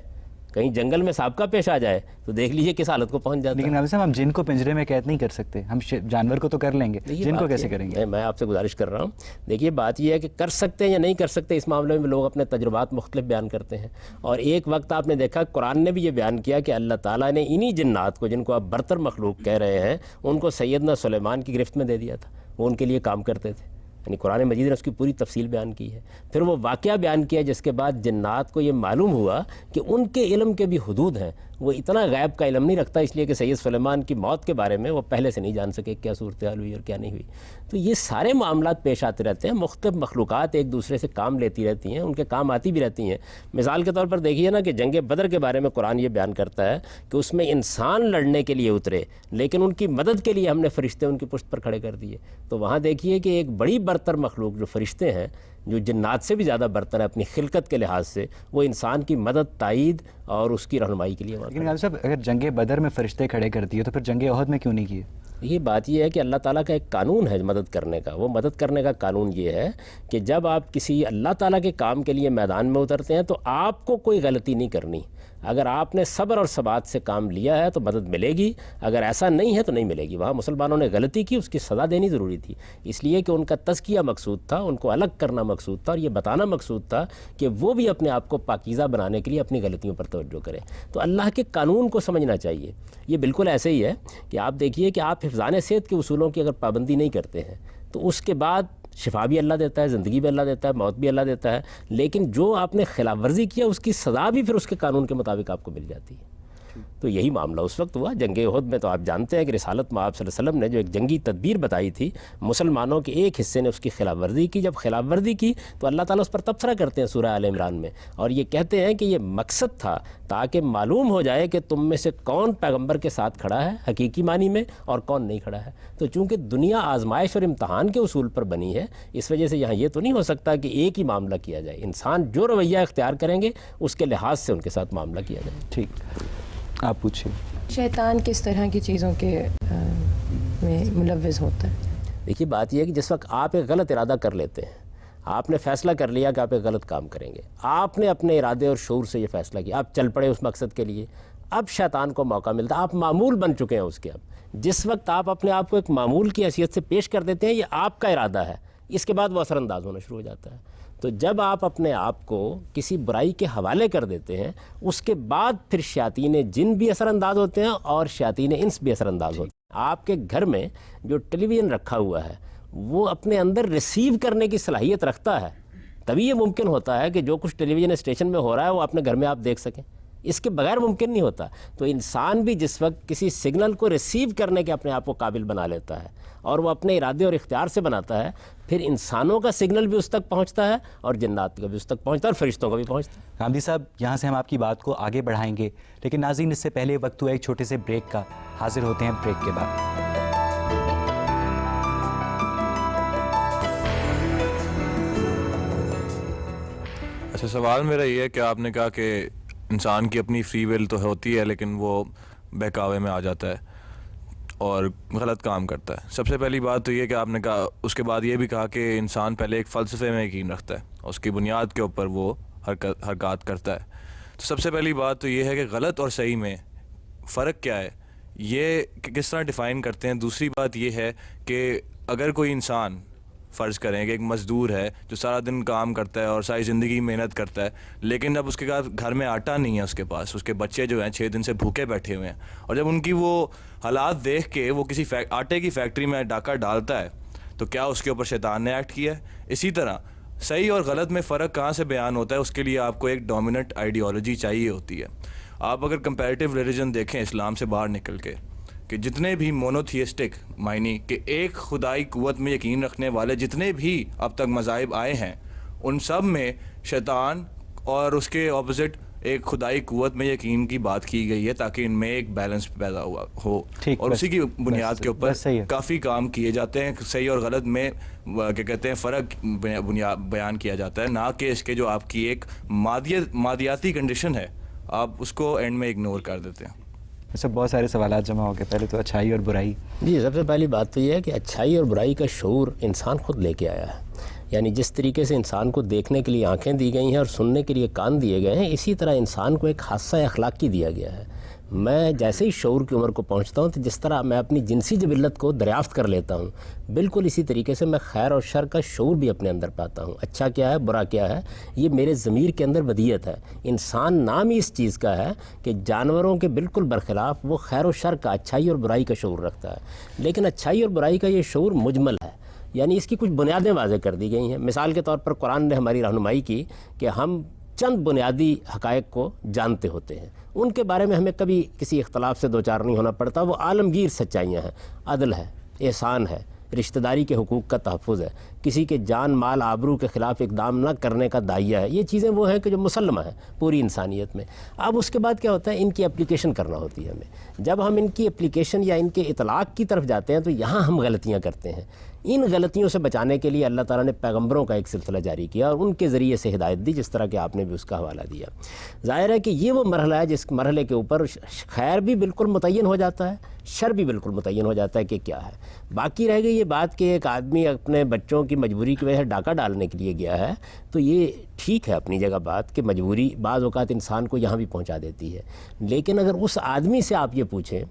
کہیں جنگل میں سابقہ پیش آ جائے تو دیکھ لیجئے کس حالت کو پہنچ جاتا ہے. لیکن ابھی صاحب ہم جن کو پنجرے میں قید نہیں کر سکتے، ہم جانور کو تو کر لیں گے، جن کو کیسے کریں گے؟ میں آپ سے گزارش کر رہا ہوں، دیکھیے بات یہ ہے کہ کر سکتے ہیں یا نہیں کر سکتے، اس معاملے میں لوگ اپنے تجربات مختلف بیان کرتے ہیں. اور ایک وقت آپ نے دیکھا قرآن نے بھی یہ بیان کیا کہ اللہ تعالیٰ نے انہی جنات کو جن کو آپ برتر مخلوق کہہ رہے ہیں ان کو سیدنا سلیمان کی گرفت میں دے دیا تھا. وہ ان کے لیے کام کرتے تھے. یعنی قرآن مجید نے اس کی پوری تفصیل بیان کی ہے. پھر وہ واقعہ بیان کیا جس کے بعد جنات کو یہ معلوم ہوا کہ ان کے علم کے بھی حدود ہیں. وہ اتنا غیب کا علم نہیں رکھتا، اس لیے کہ سید سلیمان کی موت کے بارے میں وہ پہلے سے نہیں جان سکے کیا صورتحال ہوئی اور کیا نہیں ہوئی. تو یہ سارے معاملات پیش آتے رہتے ہیں. مختلف مخلوقات ایک دوسرے سے کام لیتی رہتی ہیں، ان کے کام آتی بھی رہتی ہیں. مثال کے طور پر دیکھیے نا کہ جنگ بدر کے بارے میں قرآن یہ بیان کرتا ہے کہ اس میں انسان لڑنے کے لیے اترے لیکن ان کی مدد کے لیے ہم نے فرشتے ان کی پشت پر کھڑے کر دیے. تو وہاں دیکھیے کہ ایک بڑی برتر مخلوق جو فرشتے ہیں جو جنات سے بھی زیادہ برتر ہے اپنی خلقت کے لحاظ سے، وہ انسان کی مدد، تائید اور اس کی رہنمائی کے لیے. لیکن غالب صاحب اگر جنگ بدر میں فرشتے کھڑے کر دیے تو پھر جنگ احد میں کیوں نہیں کیے؟ یہ بات یہ ہے کہ اللہ تعالیٰ کا ایک قانون ہے مدد کرنے کا. وہ مدد کرنے کا قانون یہ ہے کہ جب آپ کسی اللہ تعالیٰ کے کام کے لیے میدان میں اترتے ہیں تو آپ کو کوئی غلطی نہیں کرنی. اگر آپ نے صبر اور ثبات سے کام لیا ہے تو مدد ملے گی، اگر ایسا نہیں ہے تو نہیں ملے گی. وہاں مسلمانوں نے غلطی کی، اس کی سزا دینی ضروری تھی، اس لیے کہ ان کا تزکیہ مقصود تھا، ان کو الگ کرنا مقصود تھا، اور یہ بتانا مقصود تھا کہ وہ بھی اپنے آپ کو پاکیزہ بنانے کے لیے اپنی غلطیوں پر توجہ کریں. تو اللہ کے قانون کو سمجھنا چاہیے. یہ بالکل ایسے ہی ہے کہ آپ دیکھیے کہ آپ حفظان صحت کے اصولوں کی اگر پابندی نہیں کرتے ہیں تو اس کے بعد شفا بھی اللہ دیتا ہے، زندگی بھی اللہ دیتا ہے، موت بھی اللہ دیتا ہے، لیکن جو آپ نے خلاف ورزی کیا اس کی سزا بھی پھر اس کے قانون کے مطابق آپ کو مل جاتی ہے. تو یہی معاملہ اس وقت ہوا جنگ احد میں. تو آپ جانتے ہیں کہ رسالت میں آپ صلی اللہ علیہ وسلم نے جو ایک جنگی تدبیر بتائی تھی، مسلمانوں کے ایک حصے نے اس کی خلاف ورزی کی. جب خلاف ورزی کی تو اللہ تعالیٰ اس پر تبصرہ کرتے ہیں سورہ آل عمران میں، اور یہ کہتے ہیں کہ یہ مقصد تھا تاکہ معلوم ہو جائے کہ تم میں سے کون پیغمبر کے ساتھ کھڑا ہے حقیقی معنی میں اور کون نہیں کھڑا ہے. تو چونکہ دنیا آزمائش اور امتحان کے اصول پر بنی ہے، اس وجہ سے یہاں یہ تو نہیں ہو سکتا کہ ایک ہی معاملہ کیا جائے. انسان جو رویہ اختیار کریں گے اس کے لحاظ سے ان کے ساتھ معاملہ کیا جائے. ٹھیک، آپ پوچھیں. شیطان کس طرح کی چیزوں کے میں ملوث ہوتا ہے؟ دیکھیے بات یہ ہے کہ جس وقت آپ ایک غلط ارادہ کر لیتے ہیں، آپ نے فیصلہ کر لیا کہ آپ ایک غلط کام کریں گے، آپ نے اپنے ارادے اور شعور سے یہ فیصلہ کیا، آپ چل پڑے اس مقصد کے لیے. اب شیطان کو موقع ملتا ہے، آپ معمول بن چکے ہیں اس کے. اب جس وقت آپ اپنے آپ کو ایک معمول کی حیثیت سے پیش کر دیتے ہیں، یہ آپ کا ارادہ ہے، اس کے بعد وہ اثر انداز ہونا شروع ہو جاتا ہے. تو جب آپ اپنے آپ کو کسی برائی کے حوالے کر دیتے ہیں، اس کے بعد پھر شیاطین جن بھی اثر انداز ہوتے ہیں اور شیاطین انس بھی اثر انداز ہوتے ہیں. آپ کے گھر میں جو ٹیلی ویژن رکھا ہوا ہے وہ اپنے اندر ریسیو کرنے کی صلاحیت رکھتا ہے، تبھی یہ ممکن ہوتا ہے کہ جو کچھ ٹیلی ویژن اسٹیشن میں ہو رہا ہے وہ اپنے گھر میں آپ دیکھ سکیں. اس کے بغیر ممکن نہیں ہوتا. تو انسان بھی جس وقت کسی سگنل کو ریسیو کرنے کے اپنے آپ کو قابل بنا لیتا ہے اور وہ اپنے ارادے اور اختیار سے بناتا ہے، پھر انسانوں کا سگنل بھی اس تک پہنچتا ہے اور جنات کا بھی اس تک پہنچتا ہے اور فرشتوں کا بھی پہنچتا ہے. غامدی صاحب، یہاں سے ہم آپ کی بات کو آگے بڑھائیں گے، لیکن ناظرین اس سے پہلے وقت ہوا ایک چھوٹے سے بریک کا. حاضر ہوتے ہیں بریک کے بعد. اچھا، سوال میرا یہ ہے کہ آپ نے کہا کہ انسان کی اپنی فری ول تو ہوتی ہے لیکن وہ بہکاوے میں آ جاتا ہے اور غلط کام کرتا ہے. سب سے پہلی بات تو یہ کہ آپ نے کہا، اس کے بعد یہ بھی کہا کہ انسان پہلے ایک فلسفے میں یقین رکھتا ہے، اس کی بنیاد کے اوپر وہ حرکات کرتا ہے. تو سب سے پہلی بات تو یہ ہے کہ غلط اور صحیح میں فرق کیا ہے، یہ کس طرح ڈیفائن کرتے ہیں. دوسری بات یہ ہے کہ اگر کوئی انسان فرض کریں کہ ایک مزدور ہے جو سارا دن کام کرتا ہے اور ساری زندگی محنت کرتا ہے، لیکن اب اس کے گھر میں آٹا نہیں ہے، اس کے پاس اس کے بچے جو ہیں 6 دن سے بھوکے بیٹھے ہوئے ہیں، اور جب ان کی وہ حالات دیکھ کے وہ کسی آٹے کی فیکٹری میں ڈاکہ ڈالتا ہے تو کیا اس کے اوپر شیطان نے ایکٹ کیا ہے؟ اسی طرح صحیح اور غلط میں فرق کہاں سے بیان ہوتا ہے، اس کے لیے آپ کو ایک ڈومیننٹ آئیڈیالوجی چاہیے ہوتی ہے. آپ اگر کمپیریٹیو ریلیجن دیکھیں اسلام سے باہر نکل کے، کہ جتنے بھی مونوتھیسٹک معنی کہ ایک خدائی قوت میں یقین رکھنے والے جتنے بھی اب تک مذاہب آئے ہیں، ان سب میں شیطان اور اس کے اپوزٹ ایک خدائی قوت میں یقین کی بات کی گئی ہے تاکہ ان میں ایک بیلنس پیدا ہوا ہو، اور اسی کی بنیاد کے اوپر کافی کام کیے جاتے ہیں. صحیح اور غلط میں کیا کہتے ہیں فرق بیان کیا جاتا ہے، نہ کہ اس کے جو آپ کی ایک مادیاتی کنڈیشن ہے آپ اس کو اینڈ میں اگنور کر دیتے ہیں. اچھا، بہت سارے سوالات جمع ہو گئے. پہلے تو اچھائی اور برائی. جی، سب سے پہلی بات تو یہ ہے کہ اچھائی اور برائی کا شعور انسان خود لے کے آیا ہے. یعنی جس طریقے سے انسان کو دیکھنے کے لیے آنکھیں دی گئی ہیں اور سننے کے لیے کان دیے گئے ہیں، اسی طرح انسان کو ایک حادثہ اخلاقی دیا گیا ہے. میں جیسے ہی شعور کی عمر کو پہنچتا ہوں تو جس طرح میں اپنی جنسی جبلت کو دریافت کر لیتا ہوں، بالکل اسی طریقے سے میں خیر اور شر کا شعور بھی اپنے اندر پاتا ہوں. اچھا کیا ہے، برا کیا ہے، یہ میرے ضمیر کے اندر ودیت ہے. انسان نام ہی اس چیز کا ہے کہ جانوروں کے بالکل برخلاف وہ خیر و شر کا، اچھائی اور برائی کا شعور رکھتا ہے. لیکن اچھائی اور برائی کا یہ شعور مجمل ہے، یعنی اس کی کچھ بنیادیں واضح کر دی گئی ہیں. مثال کے طور پر قرآن نے ہماری رہنمائی کی کہ ہم چند بنیادی حقائق کو جانتے ہوتے ہیں، ان کے بارے میں ہمیں کبھی کسی اختلاف سے دوچار نہیں ہونا پڑتا. وہ عالمگیر سچائیاں ہیں، عدل ہے، احسان ہے، رشتہ داری کے حقوق کا تحفظ ہے. کسی کے جان مال آبرو کے خلاف اقدام نہ کرنے کا داعیہ ہے. یہ چیزیں وہ ہیں کہ جو مسلمہ ہیں پوری انسانیت میں. اب اس کے بعد کیا ہوتا ہے, ان کی اپلیکیشن کرنا ہوتی ہے ہمیں. جب ہم ان کی اپلیکیشن یا ان کے اطلاق کی طرف جاتے ہیں تو یہاں ہم غلطیاں کرتے ہیں. ان غلطیوں سے بچانے کے لیے اللہ تعالیٰ نے پیغمبروں کا ایک سلسلہ جاری کیا اور ان کے ذریعے سے ہدایت دی, جس طرح کہ آپ نے بھی اس کا حوالہ دیا. ظاہر ہے کہ یہ وہ مرحلہ ہے جس مرحلے کے اوپر خیر بھی بالکل متعین ہو جاتا ہے, شر بھی بالکل متعین ہو جاتا ہے کہ کیا ہے. باقی رہ گئی یہ بات کہ ایک آدمی اپنے بچوں کی مجبوری کی وجہ سے ڈاکہ ڈالنے کے لیے گیا ہے, تو یہ ٹھیک ہے اپنی جگہ بات کہ مجبوری بعض اوقات انسان کو یہاں بھی پہنچا دیتی ہے. لیکن اگر اس آدمی سے آپ یہ پوچھیں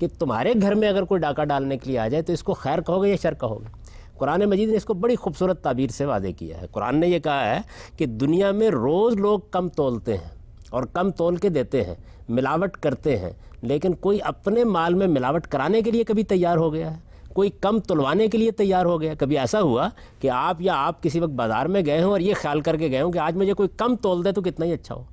کہ تمہارے گھر میں اگر کوئی ڈاکہ ڈالنے کے لیے آ جائے تو اس کو خیر کہو گے یا شر کہو گے؟ قرآن مجید نے اس کو بڑی خوبصورت تعبیر سے واضح کیا ہے. قرآن نے یہ کہا ہے کہ دنیا میں روز لوگ کم تولتے ہیں اور کم تول کے دیتے ہیں, ملاوٹ کرتے ہیں, لیکن کوئی اپنے مال میں ملاوٹ کرانے کے لیے کبھی تیار ہو گیا ہے؟ کوئی کم تلوانے کے لیے تیار ہو گیا؟ کبھی ایسا ہوا کہ آپ کسی وقت بازار میں گئے ہوں اور یہ خیال کر کے گئے ہوں کہ آج مجھے کوئی کم تول دے تو کتنا ہی اچھا ہو,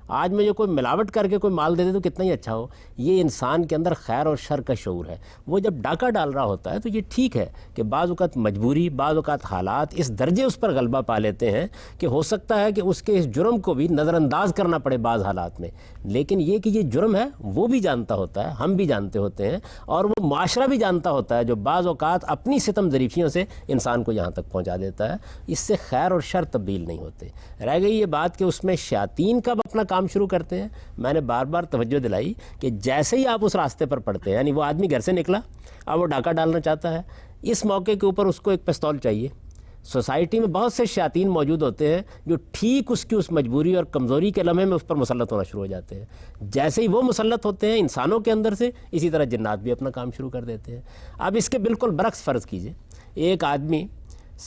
آج مجھے کوئی ملاوٹ کر کے کوئی مال دے دے تو کتنا ہی اچھا ہو؟ یہ انسان کے اندر خیر اور شر کا شعور ہے. وہ جب ڈاکہ ڈال رہا ہوتا ہے تو یہ ٹھیک ہے کہ بعض اوقات مجبوری, بعض اوقات حالات اس درجے اس پر غلبہ پا لیتے ہیں کہ ہو سکتا ہے کہ اس کے اس جرم کو بھی نظر انداز کرنا پڑے بعض حالات میں. لیکن یہ کہ یہ جرم ہے وہ بھی جانتا ہوتا ہے, ہم بھی جانتے ہوتے ہیں, اور وہ معاشرہ بھی جانتا ہوتا ہے جو بعض اوقات اپنی ستم ظریفیوں سے انسان کو یہاں تک پہنچا دیتا ہے. اس سے خیر اور شر تبدیل نہیں ہوتے. رہ گئی یہ بات کہ اس میں شیاطین کب اپنا کام شروع کرتے ہیں. میں نے بار بار توجہ دلائی کہ جیسے ہی آپ اس راستے پر پڑتے ہیں, یعنی وہ آدمی گھر سے نکلا, اب وہ ڈاکہ ڈالنا چاہتا ہے, اس موقع کے اوپر اس کو ایک پستول چاہیے. سوسائٹی میں بہت سے شیاطین موجود ہوتے ہیں جو ٹھیک اس کی اس مجبوری اور کمزوری کے لمحے میں اس پر مسلط ہونا شروع ہو جاتے ہیں. جیسے ہی وہ مسلط ہوتے ہیں انسانوں کے اندر سے, اسی طرح جنات بھی اپنا کام شروع کر دیتے ہیں. اب اس کے بالکل برعکس فرض کیجئے ایک آدمی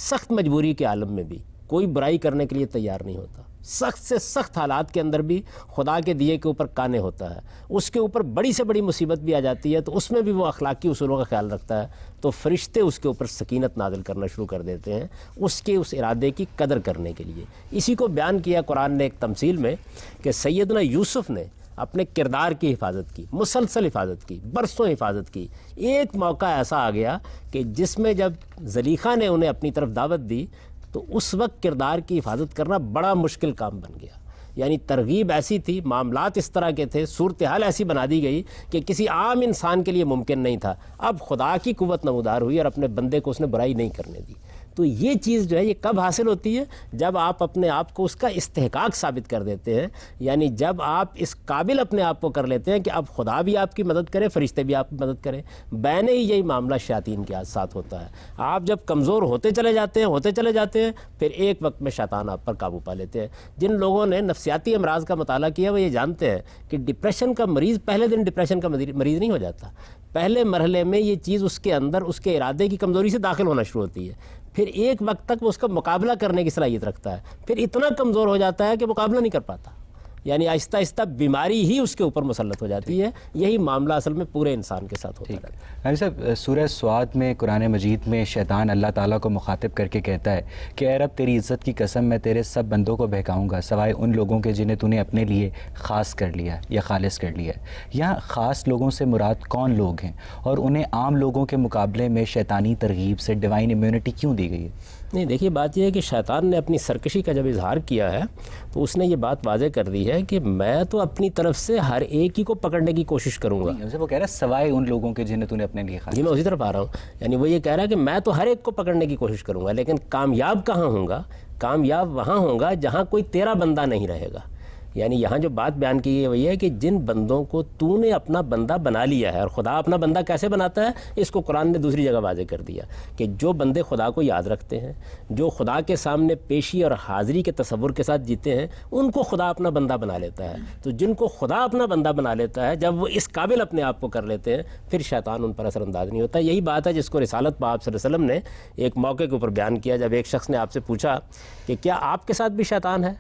سخت مجبوری کے عالم میں بھی کوئی برائی کرنے کے لیے تیار نہیں ہوتا, سخت سے سخت حالات کے اندر بھی خدا کے دیے کے اوپر کانے ہوتا ہے, اس کے اوپر بڑی سے بڑی مصیبت بھی آ جاتی ہے تو اس میں بھی وہ اخلاقی اصولوں کا خیال رکھتا ہے, تو فرشتے اس کے اوپر سکینت نازل کرنا شروع کر دیتے ہیں اس کے اس ارادے کی قدر کرنے کے لیے. اسی کو بیان کیا قرآن نے ایک تمثیل میں کہ سیدنا یوسف نے اپنے کردار کی حفاظت کی, مسلسل حفاظت کی, برسوں حفاظت کی. ایک موقع ایسا آ گیا کہ جس میں جب زلیخا نے انہیں اپنی طرف دعوت دی تو اس وقت کردار کی حفاظت کرنا بڑا مشکل کام بن گیا. یعنی ترغیب ایسی تھی, معاملات اس طرح کے تھے, صورتحال ایسی بنا دی گئی کہ کسی عام انسان کے لیے ممکن نہیں تھا. اب خدا کی قوت نمودار ہوئی اور اپنے بندے کو اس نے برائی نہیں کرنے دی. تو یہ چیز جو ہے یہ کب حاصل ہوتی ہے؟ جب آپ اپنے آپ کو اس کا استحقاق ثابت کر دیتے ہیں, یعنی جب آپ اس قابل اپنے آپ کو کر لیتے ہیں کہ اب خدا بھی آپ کی مدد کرے, فرشتے بھی آپ کی مدد کریں. بین ہی یہی معاملہ شیاطین کے ساتھ ہوتا ہے. آپ جب کمزور ہوتے چلے جاتے ہیں پھر ایک وقت میں شیطان آپ پر قابو پا لیتے ہیں. جن لوگوں نے نفسیاتی امراض کا مطالعہ کیا وہ یہ جانتے ہیں کہ ڈپریشن کا مریض پہلے دن ڈپریشن کا مریض نہیں ہو جاتا. پہلے مرحلے میں یہ چیز اس کے اندر اس کے ارادے کی کمزوری سے داخل ہونا شروع ہوتی ہے, پھر ایک وقت تک وہ اس کا مقابلہ کرنے کی صلاحیت رکھتا ہے, پھر اتنا کمزور ہو جاتا ہے کہ مقابلہ نہیں کر پاتا. یعنی آہستہ آہستہ بیماری ہی اس کے اوپر مسلط ہو جاتی ہے. یہی معاملہ اصل میں پورے انسان کے ساتھ ہوتا ہے. نبی صاحب, سورہ سواد میں قرآن مجید میں شیطان اللہ تعالیٰ کو مخاطب کر کے کہتا ہے کہ اے رب تیری عزت کی قسم میں تیرے سب بندوں کو بہکاؤں گا سوائے ان لوگوں کے جنہیں تو نے اپنے لیے خاص کر لیا یا خالص کر لیا ہے. یہاں خاص لوگوں سے مراد کون لوگ ہیں اور انہیں عام لوگوں کے مقابلے میں شیطانی ترغیب سے ڈیوائن امیونٹی کیوں دی گئی ہے؟ نہیں, دیکھیے بات یہ ہے کہ شیطان نے اپنی سرکشی کا جب اظہار کیا ہے تو اس نے یہ بات واضح کر دی ہے کہ میں تو اپنی طرف سے ہر ایک ہی کو پکڑنے کی کوشش کروں گا. وہ کہہ رہا ہے سوائے ان لوگوں کے جنہیں تو نے اپنے لیے خاص. جی میں اسی طرف آ رہا ہوں. یعنی وہ یہ کہہ رہا ہے کہ میں تو ہر ایک کو پکڑنے کی کوشش کروں گا, لیکن کامیاب کہاں ہوں گا؟ کامیاب وہاں ہوں گا جہاں کوئی تیرا بندہ نہیں رہے گا. یعنی یہاں جو بات بیان کی ہے وہی ہے کہ جن بندوں کو تو نے اپنا بندہ بنا لیا ہے, اور خدا اپنا بندہ کیسے بناتا ہے اس کو قرآن نے دوسری جگہ واضح کر دیا کہ جو بندے خدا کو یاد رکھتے ہیں, جو خدا کے سامنے پیشی اور حاضری کے تصور کے ساتھ جیتے ہیں, ان کو خدا اپنا بندہ بنا لیتا ہے. تو جن کو خدا اپنا بندہ بنا لیتا ہے, جب وہ اس قابل اپنے آپ کو کر لیتے ہیں, پھر شیطان ان پر اثر انداز نہیں ہوتا. یہی بات ہے جس کو رسالت پاک صلی اللہ علیہ وسلم نے ایک موقع کے اوپر بیان کیا. جب ایک شخص نے آپ سے پوچھا کہ کیا آپ کے ساتھ بھی شیطان ہے,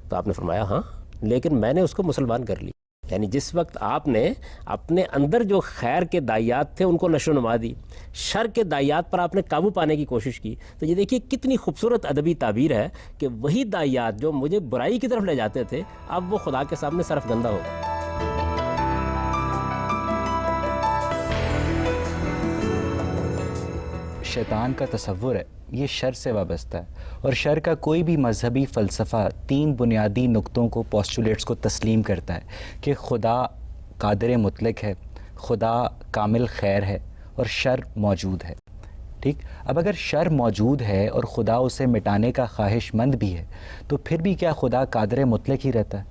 تو آپ نے فرمایا ہاں, لیکن میں نے اس کو مسلمان کر لی. یعنی جس وقت آپ نے اپنے اندر جو خیر کے داعیات تھے ان کو نشو و نما دی, شر کے داعیات پر آپ نے قابو پانے کی کوشش کی, تو یہ دیکھیے کتنی خوبصورت ادبی تعبیر ہے کہ وہی داعیات جو مجھے برائی کی طرف لے جاتے تھے اب وہ خدا کے سامنے صرف گندہ ہو گئے. شیطان کا تصور ہے یہ شر سے وابستہ ہے، اور شر کا کوئی بھی مذہبی فلسفہ 3 بنیادی نقطوں کو، پوسٹولیٹس کو تسلیم کرتا ہے کہ خدا قادر مطلق ہے، خدا کامل خیر ہے، اور شر موجود ہے. ٹھیک، اب اگر شر موجود ہے اور خدا اسے مٹانے کا خواہش مند بھی ہے تو پھر بھی کیا خدا قادر مطلق ہی رہتا ہے؟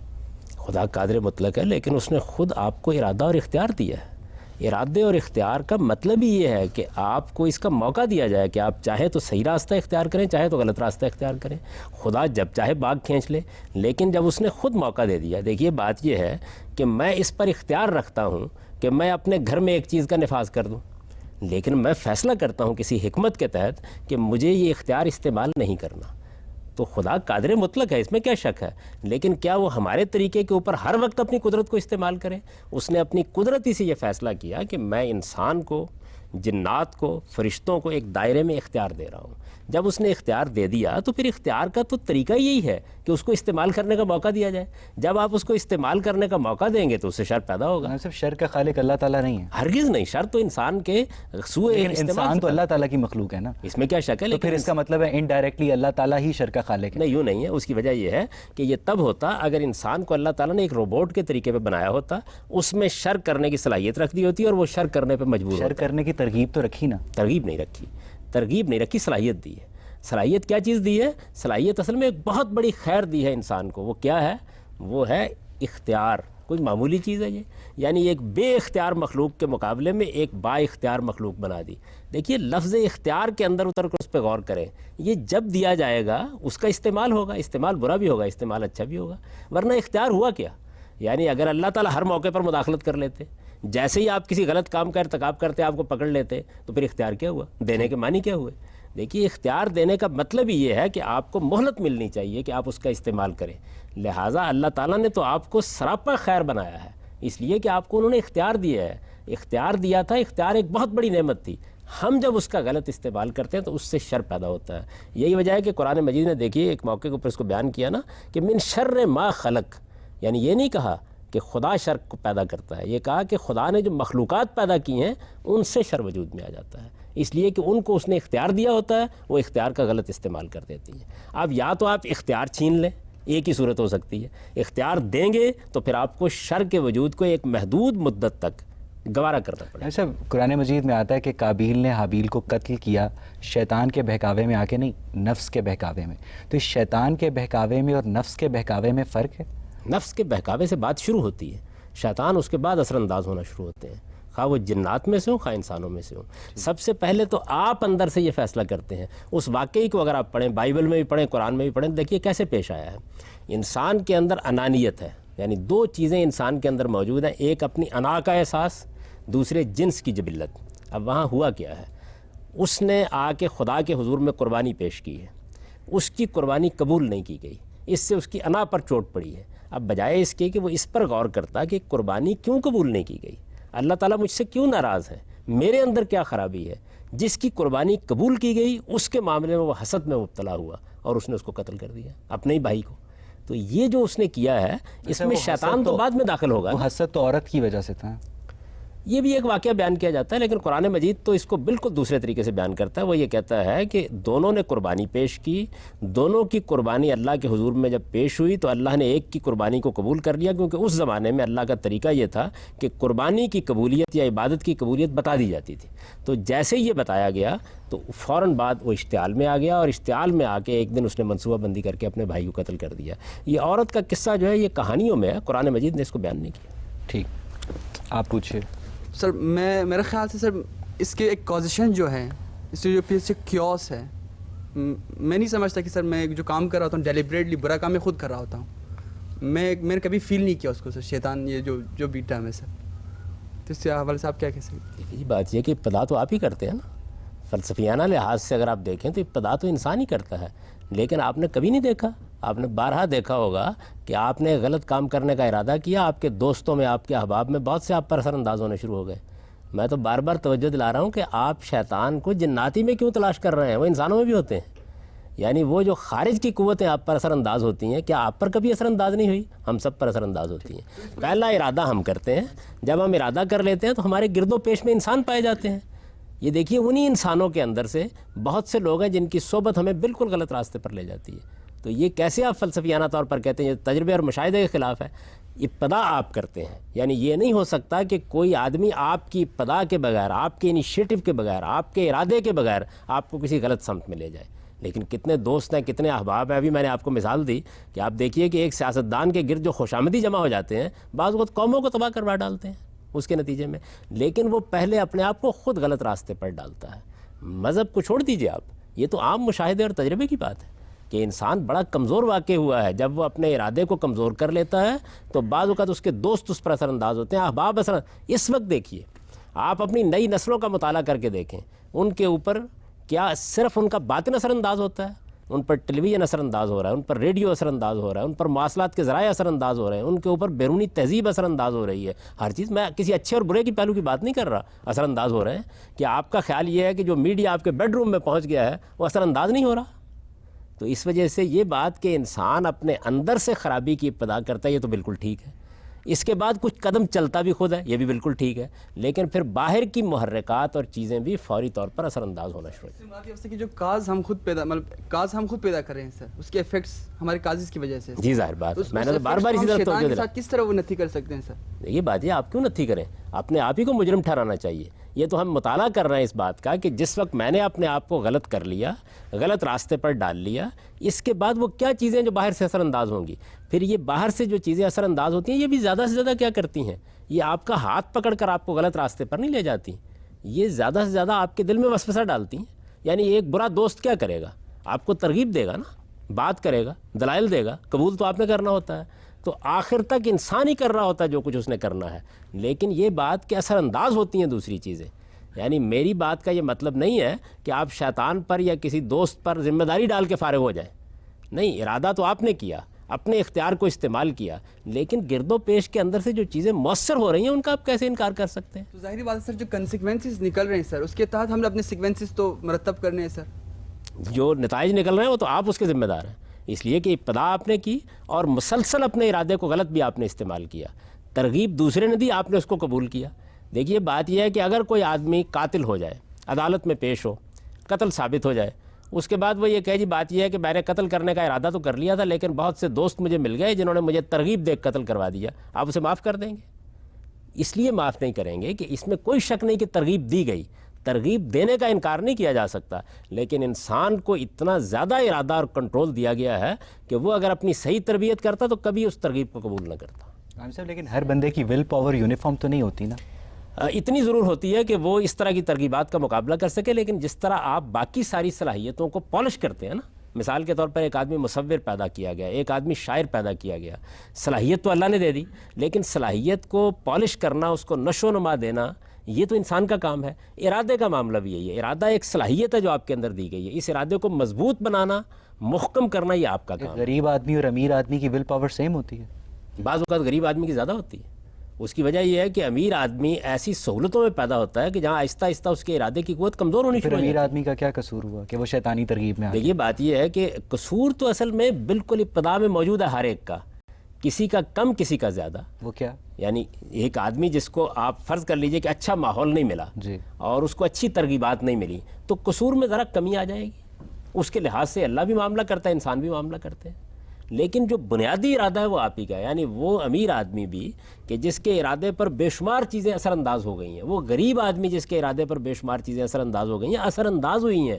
خدا قادر مطلق ہے، لیکن اس نے خود آپ کو ارادہ اور اختیار دیا ہے. ارادے اور اختیار کا مطلب ہی یہ ہے کہ آپ کو اس کا موقع دیا جائے کہ آپ چاہے تو صحیح راستہ اختیار کریں، چاہے تو غلط راستہ اختیار کریں. خدا جب چاہے باغ کھینچ لے، لیکن جب اس نے خود موقع دے دیا. دیکھیے بات یہ ہے کہ میں اس پر اختیار رکھتا ہوں کہ میں اپنے گھر میں ایک چیز کا نفاذ کر دوں، لیکن میں فیصلہ کرتا ہوں کسی حکمت کے تحت کہ مجھے یہ اختیار استعمال نہیں کرنا. تو خدا قادر مطلق ہے، اس میں کیا شک ہے، لیکن کیا وہ ہمارے طریقے کے اوپر ہر وقت اپنی قدرت کو استعمال کرے؟ اس نے اپنی قدرتی سے یہ فیصلہ کیا کہ میں انسان کو، جنات کو، فرشتوں کو ایک دائرے میں اختیار دے رہا ہوں. جب اس نے اختیار دے دیا تو پھر اختیار کا تو طریقہ یہی ہے کہ اس کو استعمال کرنے کا موقع دیا جائے. جب آپ اس کو استعمال کرنے کا موقع دیں گے تو اس سے شر پیدا ہوگا. صرف شر کا خالق اللہ تعالیٰ نہیں ہے، ہرگز نہیں. شر تو انسان کے سوء انسان تو اللہ تعالیٰ کی مخلوق ہے نا، اس میں کیا شک ہے. تو پھر اس کا مطلب ہے انڈائریکٹلی اللہ تعالیٰ ہی شر کا خالق ہے. نہیں، یوں نہیں ہے. اس کی وجہ یہ ہے کہ یہ تب ہوتا اگر انسان کو اللہ تعالیٰ نے ایک روبوٹ کے طریقے پہ بنایا ہوتا، اس میں شر کرنے کی صلاحیت رکھ دی ہوتی اور وہ شر کرنے پہ مجبور ہوتا. شر کرنے کی ترغیب تو رکھی نا؟ ترغیب نہیں رکھی، ترغیب نہیں رکھی، صلاحیت دی ہے. صلاحیت کیا چیز دی ہے؟ صلاحیت اصل میں ایک بہت بڑی خیر دی ہے انسان کو. وہ کیا ہے؟ وہ ہے اختیار. کوئی معمولی چیز ہے یہ؟ یعنی ایک بے اختیار مخلوق کے مقابلے میں ایک با اختیار مخلوق بنا دی. دیکھیے لفظ اختیار کے اندر اتر کر اس پہ غور کریں. یہ جب دیا جائے گا اس کا استعمال ہوگا، استعمال برا بھی ہوگا، استعمال اچھا بھی ہوگا. ورنہ اختیار ہوا کیا؟ یعنی اگر اللہ تعالیٰ ہر موقع پر مداخلت کر لیتے، جیسے ہی آپ کسی غلط کام کا ارتکاب کرتے آپ کو پکڑ لیتے، تو پھر اختیار کیا ہوا؟ دینے کے معنی کیا ہوئے؟ دیکھیے اختیار دینے کا مطلب ہی یہ ہے کہ آپ کو مہلت ملنی چاہیے کہ آپ اس کا استعمال کریں. لہٰذا اللہ تعالیٰ نے تو آپ کو سراپا خیر بنایا ہے، اس لیے کہ آپ کو انہوں نے اختیار دیا ہے. اختیار دیا تھا، اختیار ایک بہت بڑی نعمت تھی. ہم جب اس کا غلط استعمال کرتے ہیں تو اس سے شر پیدا ہوتا ہے. یہی وجہ ہے کہ قرآن مجید نے دیکھیے ایک موقع کے اوپر اس کو بیان کیا نا کہ من شر ما خلق. یعنی یہ نہیں کہا کہ خدا شر کو پیدا کرتا ہے، یہ کہا کہ خدا نے جو مخلوقات پیدا کی ہیں ان سے شر وجود میں آ جاتا ہے، اس لیے کہ ان کو اس نے اختیار دیا ہوتا ہے، وہ اختیار کا غلط استعمال کر دیتی ہیں. اب یا تو آپ اختیار چھین لیں، ایک ہی صورت ہو سکتی ہے. اختیار دیں گے تو پھر آپ کو شر کے وجود کو ایک محدود مدت تک گوارا کرنا پڑے. ایسا قرآن مجید میں آتا ہے کہ قابیل نے حابیل کو قتل کیا شیطان کے بہکاوے میں آ کے، نہیں نفس کے بہکاوے میں. تو اس شیطان کے بہکاوے میں اور نفس کے بہکاوے میں فرق ہے؟ نفس کے بہکاوے سے بات شروع ہوتی ہے، شیطان اس کے بعد اثر انداز ہونا شروع ہوتے ہیں، خواہ وہ جنات میں سے ہوں خواہ انسانوں میں سے ہوں. سب سے پہلے تو آپ اندر سے یہ فیصلہ کرتے ہیں. اس واقعی کو اگر آپ پڑھیں، بائبل میں بھی پڑھیں، قرآن میں بھی پڑھیں، دیکھیے کیسے پیش آیا ہے. انسان کے اندر انانیت ہے، یعنی 2 چیزیں انسان کے اندر موجود ہیں، ایک اپنی انا کا احساس، دوسرے جنس کی جبلت. اب وہاں ہوا کیا ہے؟ اس نے آ کے خدا کے حضور میں قربانی پیش کی ہے، اس کی قربانی قبول نہیں کی گئی، اس سے اس کی انا پر چوٹ پڑی ہے. اب بجائے اس کے کہ وہ اس پر غور کرتا کہ قربانی کیوں قبول نہیں کی گئی، اللہ تعالیٰ مجھ سے کیوں ناراض ہے، میرے اندر کیا خرابی ہے، جس کی قربانی قبول کی گئی اس کے معاملے میں وہ حسد میں مبتلا ہوا اور اس نے اس کو قتل کر دیا، اپنے ہی بھائی کو. تو یہ جو اس نے کیا ہے اس میں شیطان تو بعد میں داخل ہوگا. وہ حسد تو عورت کی وجہ سے تھا. یہ بھی ایک واقعہ بیان کیا جاتا ہے، لیکن قرآن مجید تو اس کو بالکل دوسرے طریقے سے بیان کرتا ہے. وہ یہ کہتا ہے کہ دونوں نے قربانی پیش کی، دونوں کی قربانی اللہ کے حضور میں جب پیش ہوئی تو اللہ نے ایک کی قربانی کو قبول کر لیا، کیونکہ اس زمانے میں اللہ کا طریقہ یہ تھا کہ قربانی کی قبولیت یا عبادت کی قبولیت بتا دی جاتی تھی. تو جیسے یہ بتایا گیا تو فوراً بعد وہ اشتعال میں آ گیا، اور اشتعال میں آ کے ایک دن اس نے منصوبہ بندی کر کے اپنے بھائی کو قتل کر دیا. یہ عورت کا قصہ جو ہے یہ کہانیوں میں ہے، قرآن مجید نے اس کو بیان نہیں کیا. ٹھیک، آپ پوچھیے. سر میرے خیال سے سر اس کے ایک کازیشن جو ہے، اس سے جو پیچھے کیوس ہے، میں نہیں سمجھتا کہ سر میں جو کام کر رہا ہوتا ہوں ڈیلیبریٹلی برا کام میں خود کر رہا ہوتا ہوں. میں نے کبھی فیل نہیں کیا اس کو سر، شیطان یہ جو بیٹا ہے میں سر. تو اس حوالے سے آپ کیا کہہ سکتے ہیں؟ یہ بات یہ کہ ابتدا تو آپ ہی کرتے ہیں نا. فلسفیانہ لحاظ سے اگر آپ دیکھیں تو ابتدا تو انسان ہی کرتا ہے، لیکن آپ نے کبھی نہیں دیکھا، آپ نے بارہا دیکھا ہوگا کہ آپ نے غلط کام کرنے کا ارادہ کیا، آپ کے دوستوں میں، آپ کے احباب میں بہت سے آپ پر اثر انداز ہونے شروع ہو گئے. میں تو بار بار توجہ دلا رہا ہوں کہ آپ شیطان کو جناتی میں کیوں تلاش کر رہے ہیں، وہ انسانوں میں بھی ہوتے ہیں. یعنی وہ جو خارج کی قوتیں آپ پر اثر انداز ہوتی ہیں، کیا آپ پر کبھی اثر انداز نہیں ہوئی؟ ہم سب پر اثر انداز ہوتی ہیں. پہلا ارادہ ہم کرتے ہیں، جب ہم ارادہ کر لیتے ہیں تو ہمارے گرد و پیش میں انسان پائے جاتے ہیں. یہ دیکھیے انہی انسانوں کے اندر سے بہت سے لوگ ہیں جن کی صحبت ہمیں بالکل غلط راستے پر لے جاتی ہے. تو یہ کیسے آپ فلسفیانہ طور پر کہتے ہیں یہ تجربے اور مشاہدے کے خلاف ہے؟ ابتدا آپ کرتے ہیں، یعنی یہ نہیں ہو سکتا کہ کوئی آدمی آپ کی ابتدا کے بغیر، آپ کے انیشیٹو کے بغیر، آپ کے ارادے کے بغیر آپ کو کسی غلط سمت میں لے جائے. لیکن کتنے دوست ہیں، کتنے احباب ہیں. ابھی میں نے آپ کو مثال دی کہ آپ دیکھیے کہ ایک سیاستدان کے گرد جو خوشامدی جمع ہو جاتے ہیں بعض وقت قوموں کو تباہ کروا ڈالتے ہیں اس کے نتیجے میں، لیکن وہ پہلے اپنے آپ کو خود غلط راستے پر ڈالتا ہے. مذہب کو چھوڑ دیجیے آپ، یہ تو عام مشاہدے اور تجربے کی بات ہے کہ انسان بڑا کمزور واقع ہوا ہے. جب وہ اپنے ارادے کو کمزور کر لیتا ہے تو بعض اوقات اس کے دوست اس پر اثر انداز ہوتے ہیں، احباب اثر. اس وقت دیکھیے آپ اپنی نئی نسلوں کا مطالعہ کر کے دیکھیں، ان کے اوپر کیا صرف ان کا باطن اثر انداز ہوتا ہے؟ ان پر ٹیلی ویژن اثر انداز ہو رہا ہے، ان پر ریڈیو اثر انداز ہو رہا ہے، ان پر مواصلات کے ذرائع اثر انداز ہو رہے ہیں، ان کے اوپر بیرونی تہذیب اثر انداز ہو رہی ہے. ہر چیز، میں کسی اچھے اور برے کی پہلو کی بات نہیں کر رہا، اثر انداز ہو رہے ہیں. کہ آپ کا خیال یہ ہے کہ جو میڈیا آپ کے بیڈ روم میں پہنچ گیا ہے وہ اثر انداز نہیں ہو رہا؟ تو اس وجہ سے یہ بات کہ انسان اپنے اندر سے خرابی کی ابتدا کرتا ہے یہ تو بالکل ٹھیک ہے. اس کے بعد کچھ قدم چلتا بھی خود ہے، یہ بھی بالکل ٹھیک ہے، لیکن پھر باہر کی محرکات اور چیزیں بھی فوری طور پر اثر انداز ہونا شروع ہوتی ہیں. جو کاز ہم خود پیدا کر رہے ہیں سر، اس کے ایفیکٹس ہمارے کازز کی وجہ سے. جی ظاہر بات، میں نے تو بار بار اسی طرح توجہ دلائی. کس طرح وہ نتھی کر سکتے ہیں سر؟ یہ بات ہے، آپ کیوں نتھی کریں؟ اپنے آپ ہی کو مجرم ٹھہرانا چاہیے. یہ تو ہم مطالعہ کر رہے ہیں اس بات کا کہ جس وقت میں نے اپنے آپ کو غلط کر لیا، غلط راستے پر ڈال لیا، اس کے بعد وہ کیا چیزیں جو باہر سے اثر انداز ہوں گی. پھر یہ باہر سے جو چیزیں اثر انداز ہوتی ہیں یہ بھی زیادہ سے زیادہ کیا کرتی ہیں؟ یہ آپ کا ہاتھ پکڑ کر آپ کو غلط راستے پر نہیں لے جاتی، یہ زیادہ سے زیادہ آپ کے دل میں وسوسہ ڈالتی ہیں. یعنی ایک برا دوست کیا کرے گا؟ آپ کو ترغیب دے گا نا، بات کرے گا، دلائل دے گا، قبول تو آپ نے کرنا ہوتا ہے. تو آخر تک انسان ہی کر رہا ہوتا ہے جو کچھ اس نے کرنا ہے، لیکن یہ بات کہ اثر انداز ہوتی ہیں دوسری چیزیں. یعنی میری بات کا یہ مطلب نہیں ہے کہ آپ شیطان پر یا کسی دوست پر ذمہ داری ڈال کے فارغ ہو جائیں. نہیں، ارادہ تو آپ نے کیا، اپنے اختیار کو استعمال کیا، لیکن گرد و پیش کے اندر سے جو چیزیں مؤثر ہو رہی ہیں ان کا آپ کیسے انکار کر سکتے ہیں؟ تو ظاہری بات ہے سر، جو کنسیکوینسز نکل رہے ہیں سر، اس کے تحت ہم نے اپنے سیکوینسز تو مرتب کرنے ہیں سر. جو نتائج نکل رہے ہیں وہ تو آپ اس کے ذمہ دار ہیں، اس لیے کہ ابتدا آپ نے کی اور مسلسل اپنے ارادے کو غلط بھی آپ نے استعمال کیا. ترغیب دوسرے نے دی، آپ نے اس کو قبول کیا. دیکھیے بات یہ ہے کہ اگر کوئی آدمی قاتل ہو جائے، عدالت میں پیش ہو، قتل ثابت ہو جائے، اس کے بعد وہ یہ کہے جی بات یہ ہے کہ میں نے قتل کرنے کا ارادہ تو کر لیا تھا لیکن بہت سے دوست مجھے مل گئے جنہوں نے مجھے ترغیب دے قتل کروا دیا، آپ اسے معاف کر دیں گے؟ اس لیے معاف نہیں کریں گے کہ اس میں کوئی شک نہیں کہ ترغیب دی گئی، ترغیب دینے کا انکار نہیں کیا جا سکتا، لیکن انسان کو اتنا زیادہ ارادہ اور کنٹرول دیا گیا ہے کہ وہ اگر اپنی صحیح تربیت کرتا تو کبھی اس ترغیب کو قبول نہ کرتا. لیکن ہر بندے کی ول پاور یونیفارم تو نہیں ہوتی نا. اتنی ضرور ہوتی ہے کہ وہ اس طرح کی ترغیبات کا مقابلہ کر سکے، لیکن جس طرح آپ باقی ساری صلاحیتوں کو پالش کرتے ہیں نا، مثال کے طور پر ایک آدمی مصور پیدا کیا گیا، ایک آدمی شاعر پیدا کیا گیا، صلاحیت تو اللہ نے دے دی، لیکن صلاحیت کو پالش کرنا، اس کو نشو و نما دینا، یہ تو انسان کا کام ہے. ارادے کا معاملہ بھی یہی ہے، ارادہ ایک صلاحیت ہے جو آپ کے اندر دی گئی ہے، اس ارادے کو مضبوط بنانا، محکم کرنا، یہ آپ کا کام ہے. غریب آدمی اور امیر آدمی کی ول پاور سیم ہوتی ہے؟ بعض اوقات غریب آدمی کی زیادہ ہوتی ہے. اس کی وجہ یہ ہے کہ امیر آدمی ایسی سہولتوں میں پیدا ہوتا ہے کہ جہاں آہستہ آہستہ اس کے ارادے کی قوت کمزور ہونی شروع ہو جاتی ہے. امیر آدمی کا کیا قصور ہوا کہ وہ شیطانی ترغیب میں؟ دیکھیے بات یہ ہے کہ قصور تو اصل میں بالکل ابتدا میں موجود ہے ہر ایک کا، کسی کا کم کسی کا زیادہ. وہ کیا؟ یعنی ایک آدمی جس کو آپ فرض کر لیجئے کہ اچھا ماحول نہیں ملا جی، اور اس کو اچھی ترغیبات نہیں ملی تو قصور میں ذرا کمی آ جائے گی. اس کے لحاظ سے اللہ بھی معاملہ کرتا ہے، انسان بھی معاملہ کرتے ہیں، لیکن جو بنیادی ارادہ ہے وہ آپ ہی کا ہے. یعنی وہ امیر آدمی بھی کہ جس کے ارادے پر بے شمار چیزیں اثر انداز ہو گئی ہیں، وہ غریب آدمی جس کے ارادے پر بے شمار چیزیں اثر انداز ہو گئی ہیں، اثر انداز ہوئی ہیں.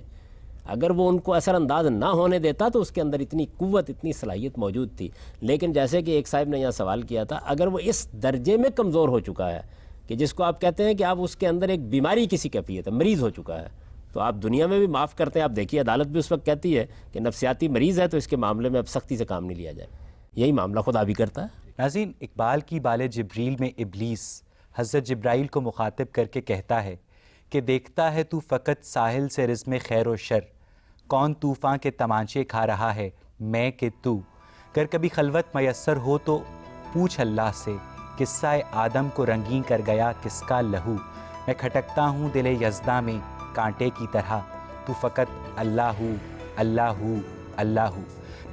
اگر وہ ان کو اثر انداز نہ ہونے دیتا تو اس کے اندر اتنی قوت، اتنی صلاحیت موجود تھی. لیکن جیسے کہ ایک صاحب نے یہاں سوال کیا تھا، اگر وہ اس درجے میں کمزور ہو چکا ہے کہ جس کو آپ کہتے ہیں کہ آپ اس کے اندر ایک بیماری کسی کیفیت ہے، مریض ہو چکا ہے، تو آپ دنیا میں بھی معاف کرتے ہیں. آپ دیکھیے عدالت بھی اس وقت کہتی ہے کہ نفسیاتی مریض ہے تو اس کے معاملے میں اب سختی سے کام نہیں لیا جائے. یہی معاملہ خدا بھی کرتا ہے. ناظرین، اقبال کی بال جبریل میں ابلیس حضرت جبرائیل کو مخاطب کر کے کہتا ہے کہ دیکھتا ہے تو فقط ساحل سے رزم خیر و شر، کون طوفان کے تمانچے کھا رہا ہے میں کہ تو، گر کبھی خلوت میسر ہو تو پوچھ اللہ سے، قصہ آدم کو رنگین کر گیا کس کا لہو، میں کھٹکتا ہوں دل یزداں میں کانٹے کی طرح، تو فقط اللہ ہو اللہ ہو اللہ ہو.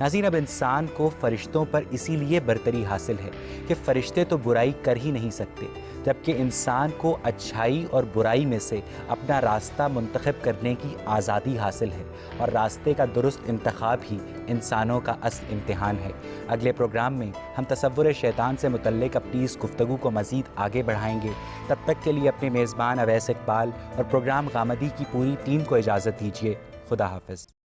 ناظرین، اب انسان کو فرشتوں پر اسی لیے برتری حاصل ہے کہ فرشتے تو برائی کر ہی نہیں سکتے، جبکہ انسان کو اچھائی اور برائی میں سے اپنا راستہ منتخب کرنے کی آزادی حاصل ہے، اور راستے کا درست انتخاب ہی انسانوں کا اصل امتحان ہے۔ اگلے پروگرام میں ہم تصور شیطان سے متعلق اپنی اس گفتگو کو مزید آگے بڑھائیں گے۔ تب تک کے لیے اپنے میزبان اویس اقبال اور پروگرام غامدی کی پوری ٹیم کو اجازت دیجیے۔ خدا حافظ۔